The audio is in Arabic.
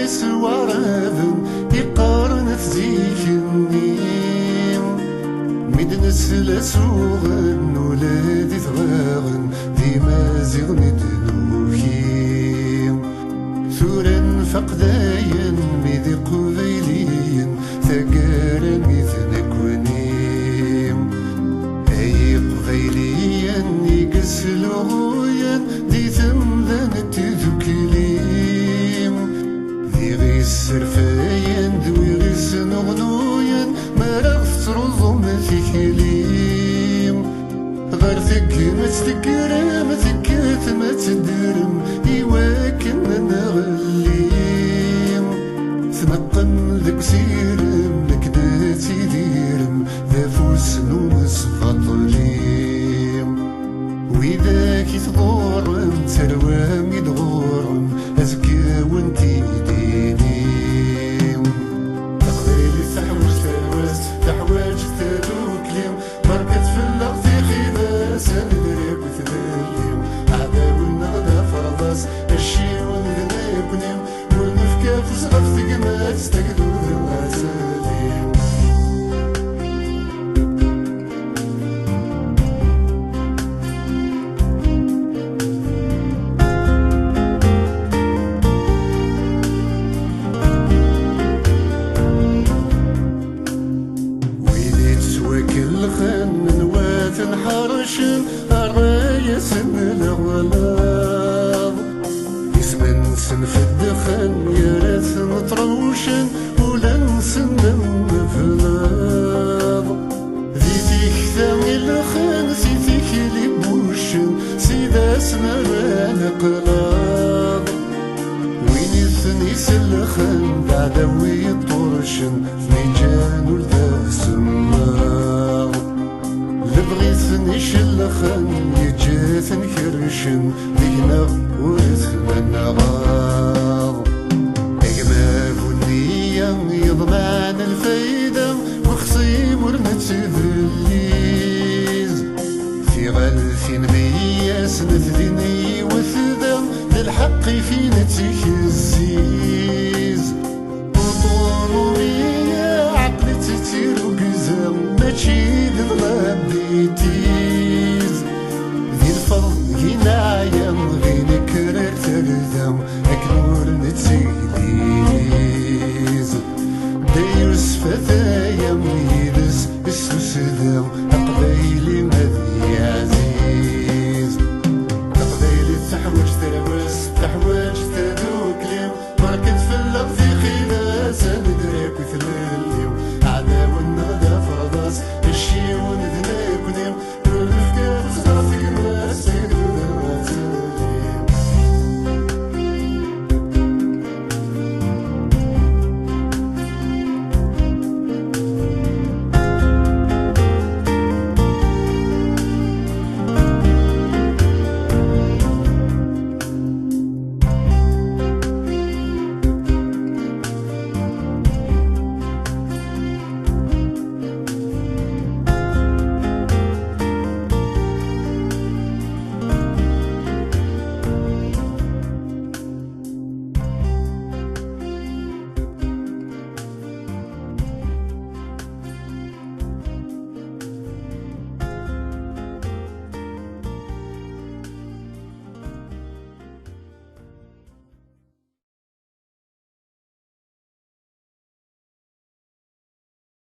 سوارذن يقارن تزيكني ميد نسلسوغن ولادي ثغاغن ديما زغن دنوكي ثورن فقداين ميدي قبيلين ثقارن ميثنكونيم اي قبيلين يقسلوين دي ثمذن تذكليم ذي غي السرفاين ذوي غي سنغنوين مرغت رضم ثكليم غير ثك ما تذكرم ثكات ما تدرم يواكن نغليم ثنقن ذك سيرم لكداتي ديرم ذا فوس نومس فاطليم وإذاك يتضورم تروام يدغورم أزكى وانتي دينيم تقديري تحوج تلوست تحواج تدوكليم مركت في اللغط خيباس ندريك وتذليم أعداو النغدا فرضاس الشي ونذنبنيم والنفكا في صغف ثقمات استقدو ذوات سليم كل خن نوات نحرشن الرايس من الغلاظ يسمن سن في الدخن يارث نطروشن ولا نسنم فلاظ ذيتيك ثاني الخن سيتيك لي بوشن سيدا سمران قلاظ وين يثني سلخن بعدوي طرشن فنيجان ولذا سماغ لبغيثني شلخن يجاثن كرشن دينا ورثنا النغاض اقما بنيا يضمعن الفايدة وخصيم ورمت ذليز في غلثين مياس نثذني وثذا للحق في نتيك الزيز وطولومية عقلت تيرو قزام ماشي لظلام بيتي